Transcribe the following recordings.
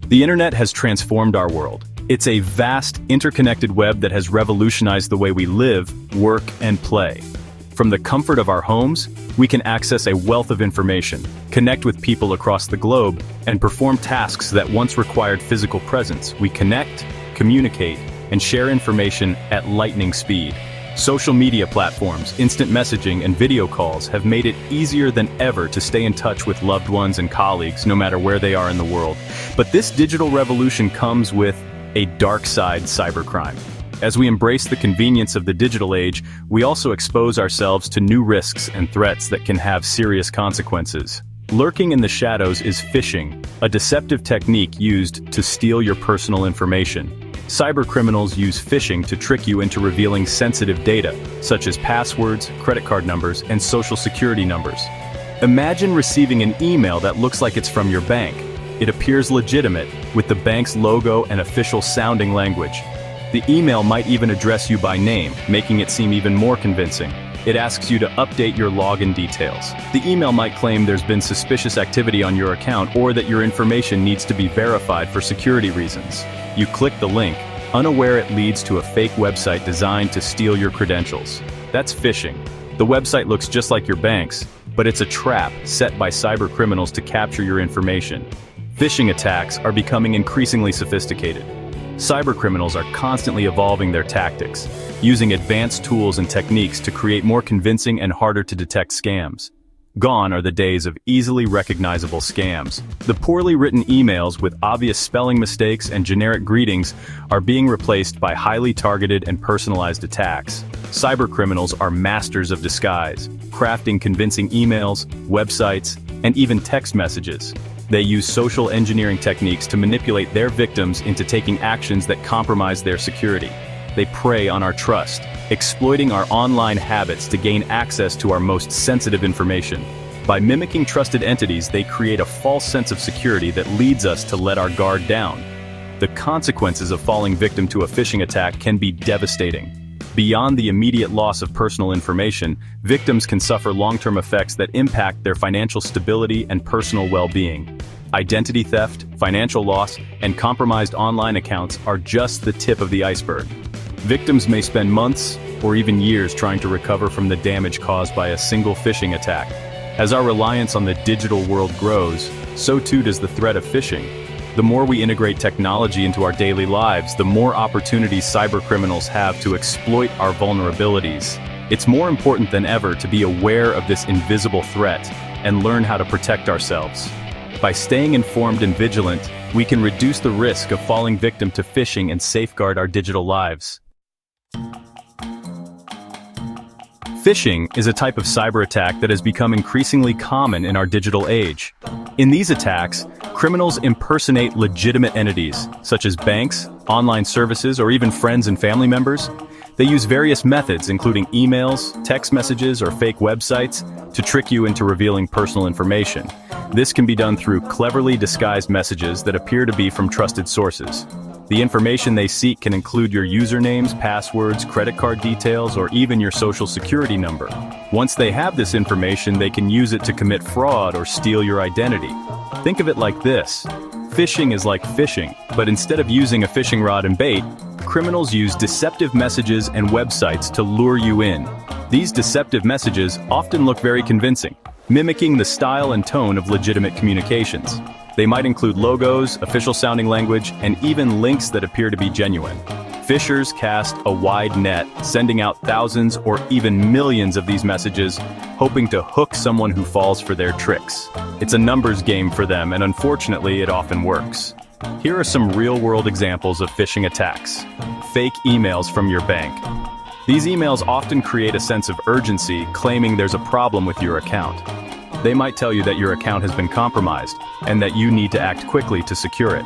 The internet has transformed our world. It's a vast, interconnected web that has revolutionized the way we live, work, and play. From the comfort of our homes, we can access a wealth of information, connect with people across the globe, and perform tasks that once required physical presence. We connect, communicate, and share information at lightning speed. Social media platforms, instant messaging, and video calls have made it easier than ever to stay in touch with loved ones and colleagues, no matter where they are in the world. But this digital revolution comes with a dark side: cybercrime. As we embrace the convenience of the digital age, we also expose ourselves to new risks and threats that can have serious consequences. Lurking in the shadows is phishing, a deceptive technique used to steal your personal information. Cybercriminals use phishing to trick you into revealing sensitive data, such as passwords, credit card numbers, and social security numbers. Imagine receiving an email that looks like it's from your bank. It appears legitimate, with the bank's logo and official-sounding language. The email might even address you by name, making it seem even more convincing. It asks you to update your login details. The email might claim there's been suspicious activity on your account or that your information needs to be verified for security reasons. You click the link, unaware it leads to a fake website designed to steal your credentials. That's phishing. The website looks just like your bank's, but it's a trap set by cybercriminals to capture your information. Phishing attacks are becoming increasingly sophisticated. Cybercriminals are constantly evolving their tactics, using advanced tools and techniques to create more convincing and harder to detect scams. Gone are the days of easily recognizable scams. The poorly written emails with obvious spelling mistakes and generic greetings are being replaced by highly targeted and personalized attacks. Cybercriminals are masters of disguise, crafting convincing emails, websites, and even text messages. They use social engineering techniques to manipulate their victims into taking actions that compromise their security. They prey on our trust, exploiting our online habits to gain access to our most sensitive information. By mimicking trusted entities, they create a false sense of security that leads us to let our guard down. The consequences of falling victim to a phishing attack can be devastating. Beyond the immediate loss of personal information, victims can suffer long-term effects that impact their financial stability and personal well-being. Identity theft, financial loss, and compromised online accounts are just the tip of the iceberg. Victims may spend months or even years trying to recover from the damage caused by a single phishing attack. As our reliance on the digital world grows, so too does the threat of phishing. The more we integrate technology into our daily lives, the more opportunities cybercriminals have to exploit our vulnerabilities. It's more important than ever to be aware of this invisible threat and learn how to protect ourselves. By staying informed and vigilant, we can reduce the risk of falling victim to phishing and safeguard our digital lives. Phishing is a type of cyber attack that has become increasingly common in our digital age. In these attacks, criminals impersonate legitimate entities, such as banks, online services, or even friends and family members. They use various methods, including emails, text messages, or fake websites, to trick you into revealing personal information. This can be done through cleverly disguised messages that appear to be from trusted sources. The information they seek can include your usernames, passwords, credit card details, or even your social security number. Once they have this information, they can use it to commit fraud or steal your identity. Think of it like this. Phishing is like fishing, but instead of using a fishing rod and bait, criminals use deceptive messages and websites to lure you in. These deceptive messages often look very convincing, mimicking the style and tone of legitimate communications. They might include logos, official-sounding language, and even links that appear to be genuine. Phishers cast a wide net, sending out thousands or even millions of these messages, hoping to hook someone who falls for their tricks. It's a numbers game for them, and unfortunately, it often works. Here are some real-world examples of phishing attacks. Fake emails from your bank. These emails often create a sense of urgency, claiming there's a problem with your account. They might tell you that your account has been compromised and that you need to act quickly to secure it.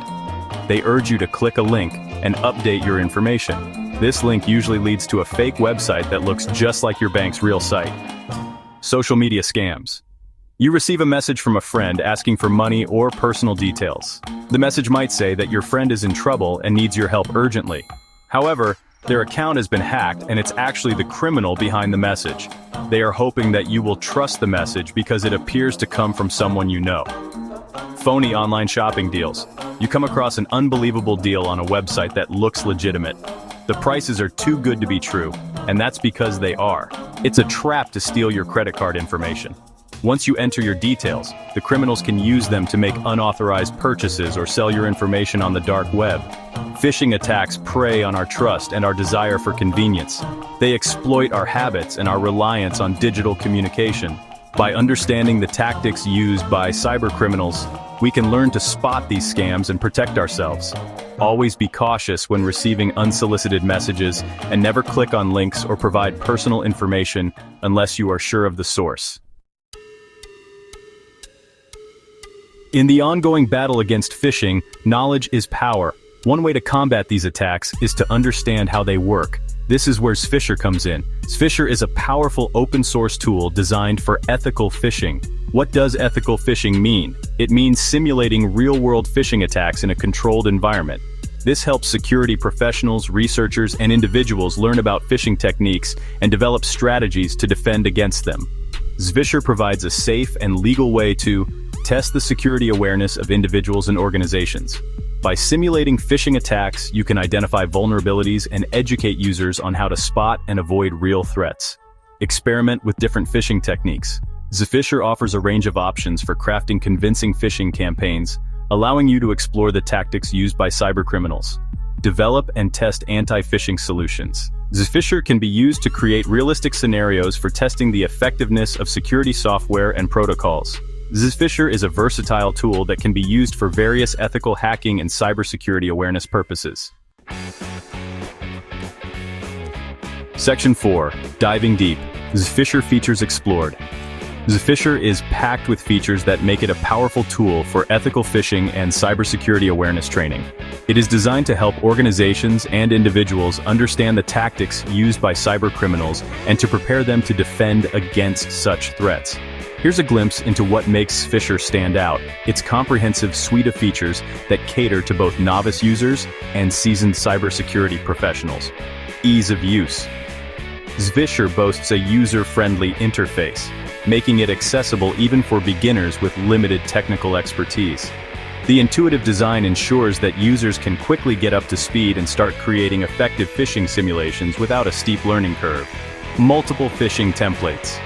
They urge you to click a link and update your information. This link usually leads to a fake website that looks just like your bank's real site. Social media scams. You receive a message from a friend asking for money or personal details. The message might say that your friend is in trouble and needs your help urgently. However, their account has been hacked and it's actually the criminal behind the message. They are hoping that you will trust the message because it appears to come from someone you know. Phony online shopping deals. You come across an unbelievable deal on a website that looks legitimate. The prices are too good to be true, and that's because they are. It's a trap to steal your credit card information. Once you enter your details, the criminals can use them to make unauthorized purchases or sell your information on the dark web. Phishing attacks prey on our trust and our desire for convenience. They exploit our habits and our reliance on digital communication. By understanding the tactics used by cybercriminals, we can learn to spot these scams and protect ourselves. Always be cautious when receiving unsolicited messages, and never click on links or provide personal information unless you are sure of the source. In the ongoing battle against phishing, knowledge is power. One way to combat these attacks is to understand how they work. This is where Zphisher comes in. Zphisher is a powerful open-source tool designed for ethical phishing. What does ethical phishing mean? It means simulating real-world phishing attacks in a controlled environment. This helps security professionals, researchers, and individuals learn about phishing techniques and develop strategies to defend against them. Zphisher provides a safe and legal way to test the security awareness of individuals and organizations. By simulating phishing attacks, you can identify vulnerabilities and educate users on how to spot and avoid real threats. Experiment with different phishing techniques. Zphisher offers a range of options for crafting convincing phishing campaigns, allowing you to explore the tactics used by cybercriminals. Develop and test anti-phishing solutions. Zphisher can be used to create realistic scenarios for testing the effectiveness of security software and protocols. Zphisher is a versatile tool that can be used for various ethical hacking and cybersecurity awareness purposes. Section 4. Diving Deep. Zphisher Features Explored. Zphisher is packed with features that make it a powerful tool for ethical phishing and cybersecurity awareness training. It is designed to help organizations and individuals understand the tactics used by cybercriminals and to prepare them to defend against such threats. Here's a glimpse into what makes Zphisher stand out: its comprehensive suite of features that cater to both novice users and seasoned cybersecurity professionals. Ease of use. Zphisher boasts a user-friendly interface, making it accessible even for beginners with limited technical expertise. The intuitive design ensures that users can quickly get up to speed and start creating effective phishing simulations without a steep learning curve. Multiple phishing templates.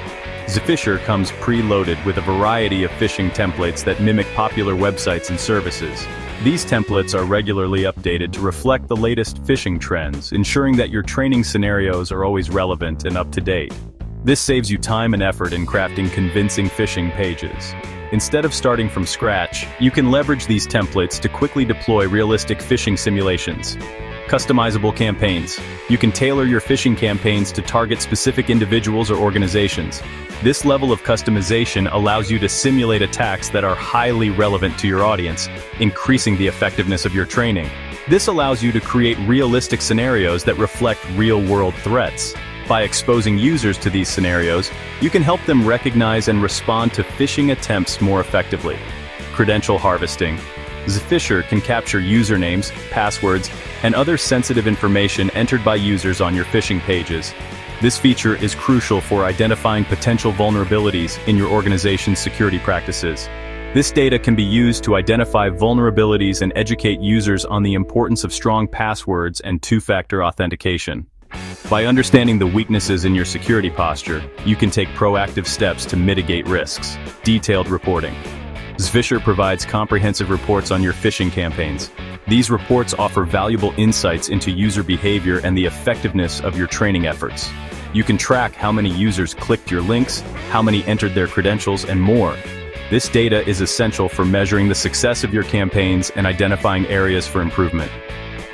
Zphisher comes preloaded with a variety of phishing templates that mimic popular websites and services. These templates are regularly updated to reflect the latest phishing trends, ensuring that your training scenarios are always relevant and up to date. This saves you time and effort in crafting convincing phishing pages. Instead of starting from scratch, you can leverage these templates to quickly deploy realistic phishing simulations. Customizable campaigns. You can tailor your phishing campaigns to target specific individuals or organizations. This level of customization allows you to simulate attacks that are highly relevant to your audience, increasing the effectiveness of your training. This allows you to create realistic scenarios that reflect real-world threats. By exposing users to these scenarios, you can help them recognize and respond to phishing attempts more effectively. Credential harvesting. Zphisher can capture usernames, passwords, and other sensitive information entered by users on your phishing pages. This feature is crucial for identifying potential vulnerabilities in your organization's security practices. This data can be used to identify vulnerabilities and educate users on the importance of strong passwords and two-factor authentication. By understanding the weaknesses in your security posture, you can take proactive steps to mitigate risks. Detailed reporting. Zphisher provides comprehensive reports on your phishing campaigns. These reports offer valuable insights into user behavior and the effectiveness of your training efforts. You can track how many users clicked your links, how many entered their credentials, and more. This data is essential for measuring the success of your campaigns and identifying areas for improvement.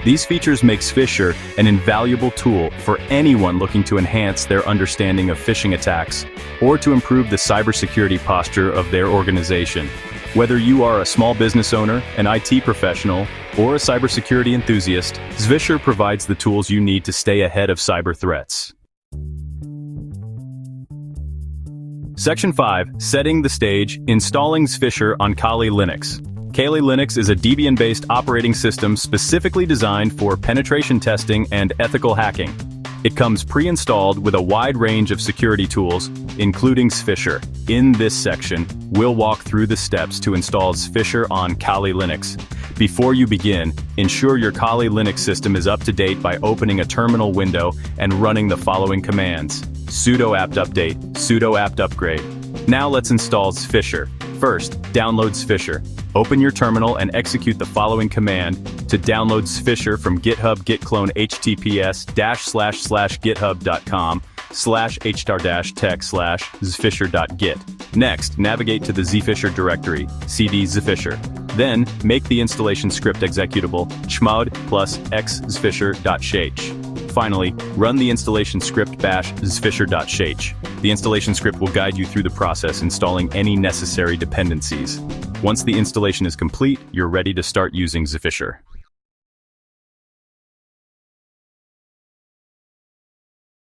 These features make Zphisher an invaluable tool for anyone looking to enhance their understanding of phishing attacks or to improve the cybersecurity posture of their organization. Whether you are a small business owner, an IT professional, or a cybersecurity enthusiast, Zphisher provides the tools you need to stay ahead of cyber threats. Section 5. Setting the stage. Installing Zphisher on Kali Linux. Kali Linux is a Debian-based operating system specifically designed for penetration testing and ethical hacking. It comes pre-installed with a wide range of security tools, including Zphisher. In this section, we'll walk through the steps to install Zphisher on Kali Linux. Before you begin, ensure your Kali Linux system is up to date by opening a terminal window and running the following commands: sudo apt update, sudo apt upgrade. Now let's install Zphisher. First, download Zphisher. Open your terminal and execute the following command to download Zphisher from GitHub git clone https://github.com/h-tech/zphisher.git. Next, navigate to the Zphisher directory, cd Zphisher. Then, make the installation script executable chmod plus x zphisher.sh. Finally, run the installation script bash zphisher.sh. The installation script will guide you through the process, installing any necessary dependencies. Once the installation is complete, you're ready to start using Zphisher.